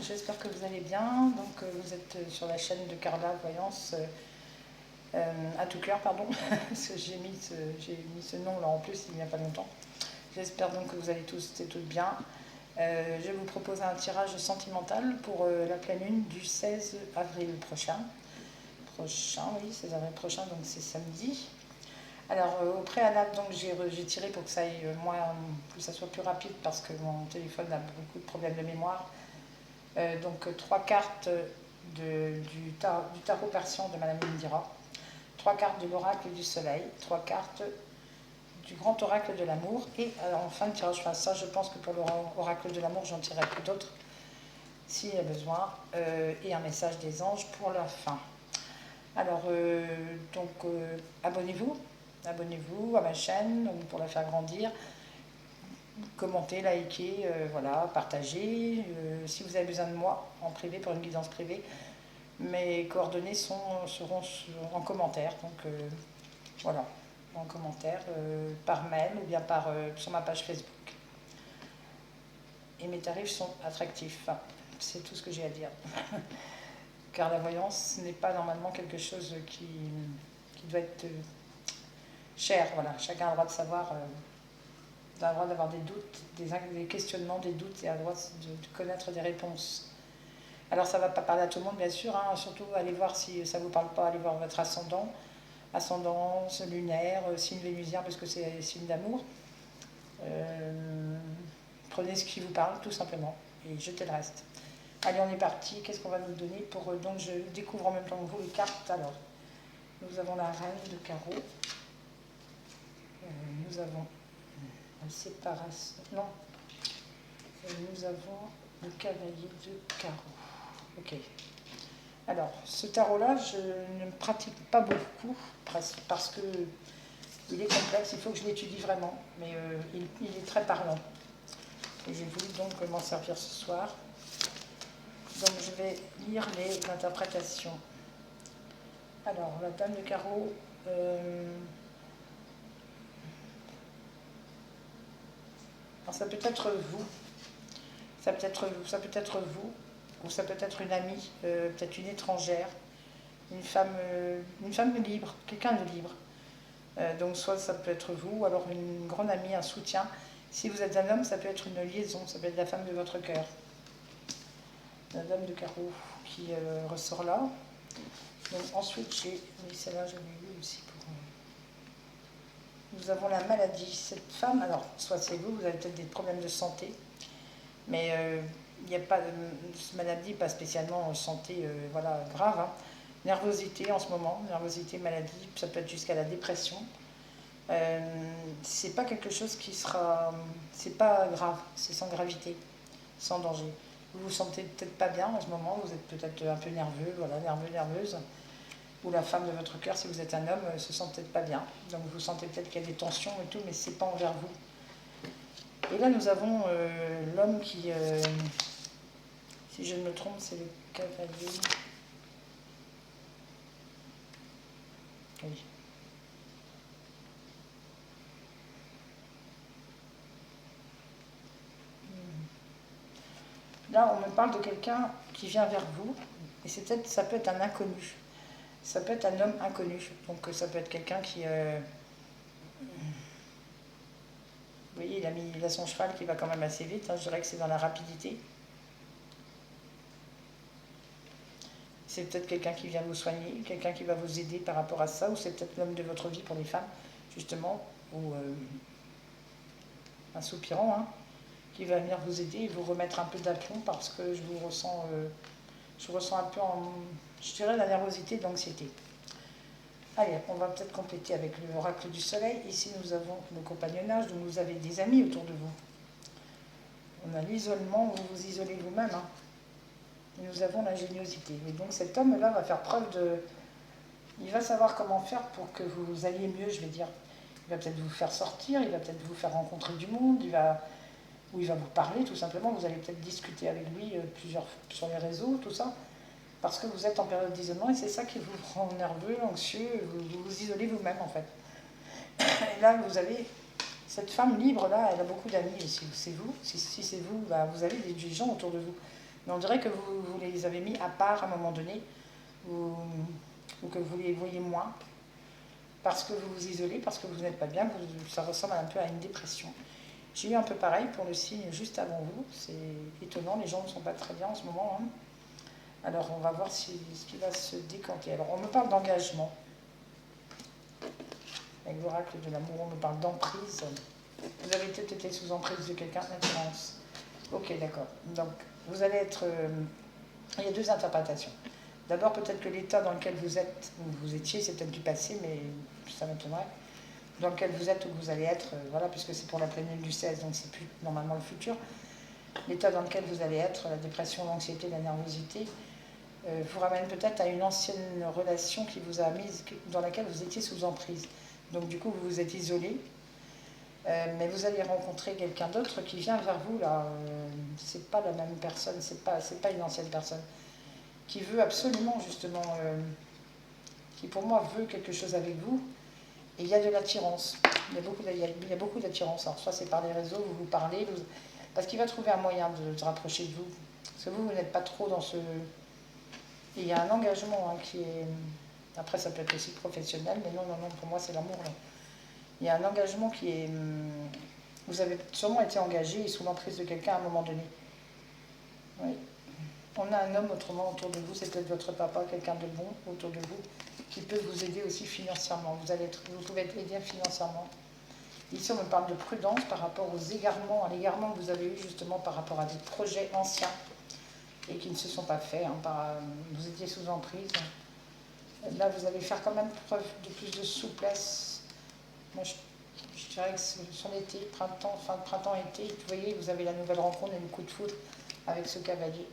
J'espère que vous allez bien. Donc vous êtes sur la chaîne de Carla Voyance à tout cœur, pardon, parce que j'ai mis ce nom là en plus il n'y a pas longtemps. J'espère donc que vous allez tous et toutes bien. Je vous propose un tirage sentimental pour la pleine lune du 16 avril prochain. Oui, 16 avril prochain, donc c'est samedi. Alors au préalable, donc j'ai tiré pour que ça aille que ça soit plus rapide parce que mon téléphone a beaucoup de problèmes de mémoire. Donc 3 cartes du tarot persian de Madame Indira, 3 cartes de l'oracle du soleil, 3 cartes du grand oracle de l'amour, et en fin de tirage, enfin ça je pense que pour l'oracle de l'amour j'en tirerai plus d'autres s'il y a besoin, et un message des anges pour la fin. Alors abonnez-vous à ma chaîne donc, pour la faire grandir. Commentez, likez, voilà, partagez. Si vous avez besoin de moi en privé pour une guidance privée, mes coordonnées seront en commentaire. Donc voilà, en commentaire, par mail ou bien sur ma page Facebook. Et mes tarifs sont attractifs. Enfin, c'est tout ce que j'ai à dire. Car la voyance n'est pas normalement quelque chose qui doit être cher. Voilà, chacun a le droit de savoir. On a le droit d'avoir des doutes, des questionnements, des doutes et a le droit de connaître des réponses. Alors ça ne va pas parler à tout le monde bien sûr, hein, surtout allez voir si ça ne vous parle pas, allez voir votre ascendance lunaire, signe vénusien parce que c'est signe d'amour. Prenez ce qui vous parle tout simplement et jetez le reste. Allez, on est parti, qu'est-ce qu'on va nous donner pour donc je découvre en même temps que vous les cartes. Alors, nous avons la reine de carreau, nous avons séparation. Non. Nous avons le cavalier de carreau. Ok. Alors, ce tarot-là, je ne pratique pas beaucoup parce que il est complexe, il faut que je l'étudie vraiment, mais il est très parlant. Et j'ai voulu donc m'en servir ce soir. Donc je vais lire les interprétations. Alors, la dame de carreau... Alors ça peut être vous, ça peut être vous, ou ça peut être une amie, peut-être une étrangère, une femme libre, quelqu'un de libre. Donc soit ça peut être vous, ou alors une grande amie, un soutien. Si vous êtes un homme, ça peut être une liaison, ça peut être la femme de votre cœur. La dame de carreau qui ressort là. Donc ensuite j'ai, oui celle-là j'avais lu aussi pour... Nous avons la maladie. Cette femme, alors soit c'est vous, vous avez peut-être des problèmes de santé, mais il n'y a pas de maladie, pas spécialement santé voilà, grave. Hein. Nervosité en ce moment, nervosité, maladie, ça peut être jusqu'à la dépression. C'est pas quelque chose qui sera... C'est pas grave, c'est sans gravité, sans danger. Vous vous sentez peut-être pas bien en ce moment, vous êtes peut-être un peu nerveux, voilà, nerveuse. Ou la femme de votre cœur, si vous êtes un homme, se sent peut-être pas bien. Donc vous sentez peut-être qu'il y a des tensions et tout, mais c'est pas envers vous. Et là, nous avons l'homme qui, si je ne me trompe, c'est le cavalier. Oui. Là, on me parle de quelqu'un qui vient vers vous, et ça peut être un inconnu. Ça peut être un homme inconnu. Donc ça peut être quelqu'un qui... vous voyez, il a son cheval qui va quand même assez vite. Hein, je dirais que c'est dans la rapidité. C'est peut-être quelqu'un qui vient vous soigner, quelqu'un qui va vous aider par rapport à ça, ou c'est peut-être l'homme de votre vie pour les femmes, justement, ou un soupirant, hein, qui va venir vous aider et vous remettre un peu d'aplomb parce que je vous ressens un peu je dirais, la nervosité et de l'anxiété. Allez, on va peut-être compléter avec l'oracle du soleil. Ici, nous avons le compagnonnage, donc vous avez des amis autour de vous. On a l'isolement, vous vous isolez vous-même. Hein. Et nous avons l'ingéniosité. Et donc cet homme-là va faire preuve de... Il va savoir comment faire pour que vous alliez mieux, je vais dire. Il va peut-être vous faire sortir, il va peut-être vous faire rencontrer du monde, il va vous parler tout simplement. Vous allez peut-être discuter avec lui sur les réseaux, tout ça. Parce que vous êtes en période d'isolement et c'est ça qui vous rend nerveux, anxieux, vous vous isolez vous-même en fait. Et là, vous avez Cette femme libre là, elle a beaucoup d'amis aussi. C'est vous. Si c'est vous, bah, vous avez des gens autour de vous. Mais on dirait que vous les avez mis à part à un moment donné, ou que vous les voyez moins, parce que vous vous isolez, parce que vous n'êtes pas bien. Ça ressemble un peu à une dépression. J'ai eu un peu pareil pour le signe juste avant vous. C'est étonnant, les gens ne sont pas très bien en ce moment. Hein. Alors on va voir ce qui va se décanter. Alors on me parle d'engagement. Avec l'oracle de l'amour, on me parle d'emprise. Vous avez peut-être été sous emprise de quelqu'un, d'attirance. Ok, d'accord. Donc, vous allez être... il y a deux interprétations. D'abord, peut-être que l'état dans lequel vous êtes, où vous étiez, c'est peut-être du passé, mais ça m'étonnerait. Dans lequel vous êtes, où vous allez être, voilà, puisque c'est pour la pleine lune du 16, donc c'est plus normalement le futur. L'état dans lequel vous allez être, la dépression, l'anxiété, la nervosité, vous ramène peut-être à une ancienne relation qui vous a mise, dans laquelle vous étiez sous emprise. Donc du coup, vous vous êtes isolé, mais vous allez rencontrer quelqu'un d'autre qui vient vers vous, là. C'est pas la même personne, c'est pas une ancienne personne, qui veut absolument, justement, qui pour moi veut quelque chose avec vous, et il y a de l'attirance. Il y a beaucoup d'attirance. Alors soit c'est par les réseaux, vous parlez, parce qu'il va trouver un moyen de se rapprocher de vous. Parce que vous n'êtes pas trop dans ce... Et il y a un engagement hein, qui est... Après, ça peut être aussi professionnel, mais non, pour moi, c'est l'amour. Là. Il y a un engagement qui est... Vous avez sûrement été engagé sous l'emprise de quelqu'un à un moment donné. Oui. On a un homme autrement autour de vous, c'est peut-être votre papa, quelqu'un de bon autour de vous, qui peut vous aider aussi financièrement. Vous pouvez être aidé financièrement. Ici, on me parle de prudence par rapport aux égarements, à l'égarement que vous avez eu justement par rapport à des projets anciens et qui ne se sont pas faits. Hein, vous étiez sous emprise. Là, vous allez faire quand même preuve de plus de souplesse. Moi, je dirais que son été, printemps, fin de printemps-été, vous voyez, vous avez la nouvelle rencontre et le coup de foudre avec ce cavalier.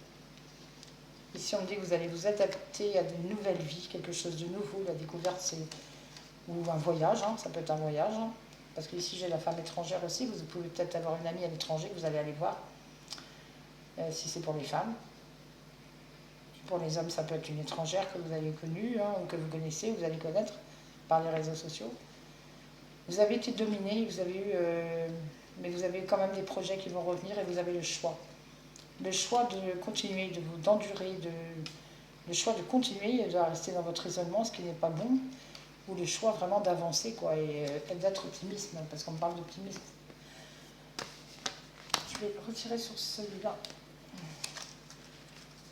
Ici, on me dit que vous allez vous adapter à de nouvelles vies, quelque chose de nouveau. La découverte, c'est... Ou un voyage, hein, ça peut être un voyage. Hein, parce que ici, j'ai la femme étrangère aussi. Vous pouvez peut-être avoir une amie à l'étranger que vous allez aller voir, si c'est pour les femmes. Pour les hommes, ça peut être une étrangère que vous avez connue, hein, ou que vous connaissez, vous allez connaître par les réseaux sociaux. Vous avez été dominé, mais vous avez quand même des projets qui vont revenir et vous avez le choix. Le choix de continuer, d'endurer, le choix de continuer et de rester dans votre isolement, ce qui n'est pas bon, ou le choix vraiment d'avancer, quoi, et d'être optimiste, parce qu'on me parle d'optimisme. Je vais retirer sur celui-là.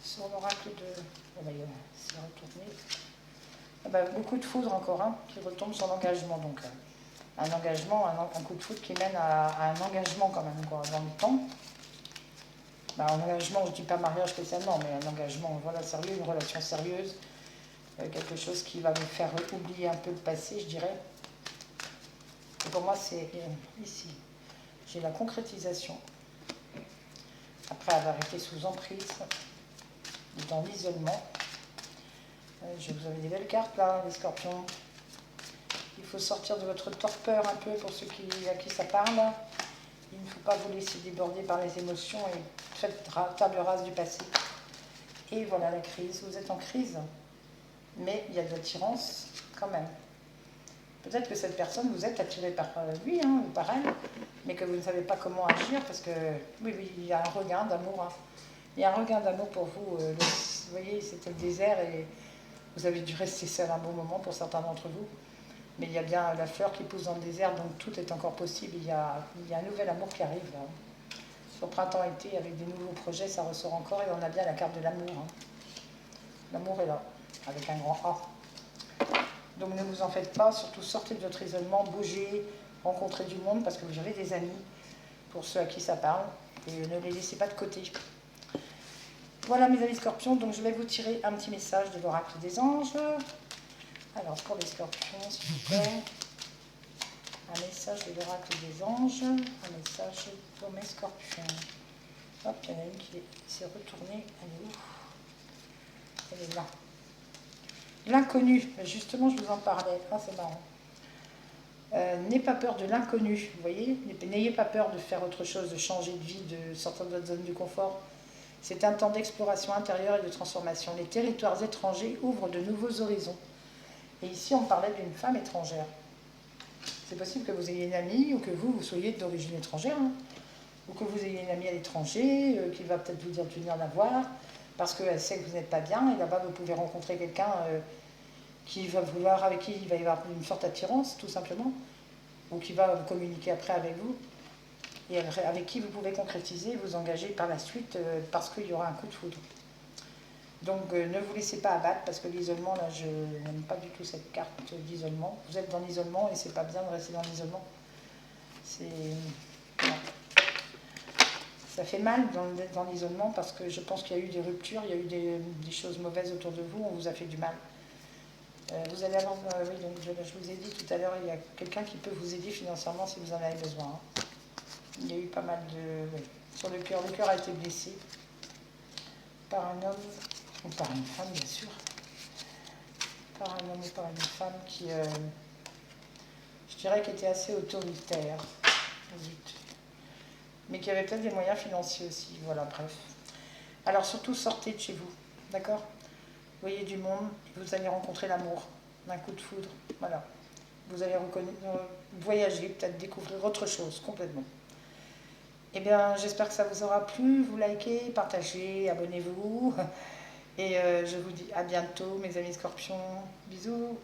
Sur l'oracle de... Oh ben, c'est retourné. Ah ben, beaucoup de foudre encore, hein, qui retombe sur l'engagement. Donc, un engagement, un coup de foudre qui mène à un engagement quand même, quoi, dans le temps. Ben, un engagement, je ne dis pas mariage spécialement, mais un engagement, voilà, sérieux, une relation sérieuse. Quelque chose qui va me faire oublier un peu le passé, je dirais. Et pour moi, c'est ici. J'ai la concrétisation. Après avoir été sous emprise, dans l'isolement. Je vous avais des belles cartes là, les scorpions. Il faut sortir de votre torpeur un peu pour ceux à qui ça parle. Il ne faut pas vous laisser déborder par les émotions et faites table rase du passé. Et voilà la crise. Vous êtes en crise, mais il y a de l'attirance quand même. Peut-être que cette personne, vous êtes attiré par lui hein, ou par elle, mais que vous ne savez pas comment agir parce que, oui, il y a un regain d'amour. Hein. Il y a un regain d'amour pour vous. Vous voyez, c'était le désert et vous avez dû rester seul un bon moment pour certains d'entre vous. Mais il y a bien la fleur qui pousse dans le désert, donc tout est encore possible. Il y a un nouvel amour qui arrive. Là. Sur printemps-été, avec des nouveaux projets, ça ressort encore et on a bien la carte de l'amour. Hein. L'amour est là, avec un grand A. Donc ne vous en faites pas, surtout sortez de votre isolement, bougez, rencontrez du monde parce que vous avez des amis, pour ceux à qui ça parle, et ne les laissez pas de côté. Voilà mes amis scorpions, donc je vais vous tirer un petit message de l'oracle des anges. Alors pour les scorpions, s'il vous plaît, un message de l'oracle des anges, un message pour mes scorpions. Hop, il y en a une qui s'est retournée, elle est où? Elle est là. L'inconnu, justement je vous en parlais, ah, c'est marrant. N'ayez pas peur de l'inconnu, vous voyez, n'ayez pas peur de faire autre chose, de changer de vie, de sortir de votre zone de confort. C'est un temps d'exploration intérieure et de transformation. Les territoires étrangers ouvrent de nouveaux horizons. Et ici, on parlait d'une femme étrangère. C'est possible que vous ayez une amie ou que vous soyez d'origine étrangère, hein, ou que vous ayez une amie à l'étranger qui va peut-être vous dire de venir la voir parce qu'elle sait que vous n'êtes pas bien et là-bas vous pouvez rencontrer quelqu'un qui va vouloir, avec qui il va y avoir une forte attirance tout simplement, ou qui va communiquer après avec vous et avec qui vous pouvez concrétiser, vous engager par la suite parce qu'il y aura un coup de foudre. Donc ne vous laissez pas abattre parce que l'isolement, là je n'aime pas du tout cette carte d'isolement. Vous êtes dans l'isolement et c'est pas bien de rester dans l'isolement. C'est... Voilà. Ça fait mal d'être dans l'isolement parce que je pense qu'il y a eu des ruptures, il y a eu des choses mauvaises autour de vous, on vous a fait du mal. Vous allez avoir, oui, donc je vous ai dit tout à l'heure, il y a quelqu'un qui peut vous aider financièrement si vous en avez besoin. Hein. Il y a eu pas mal de... Oui. Sur le cœur a été blessé par un homme, ou par une femme bien sûr, par un homme ou par une femme qui, je dirais, qui était assez autoritaire, mais qui avait peut-être des moyens financiers aussi, voilà, bref. Alors surtout, sortez de chez vous, d'accord? Voyez du monde, vous allez rencontrer l'amour d'un coup de foudre, voilà. Vous allez voyager, peut-être découvrir autre chose complètement. Eh bien, j'espère que ça vous aura plu. Vous likez, partagez, abonnez-vous. Et je vous dis à bientôt, mes amis scorpions. Bisous.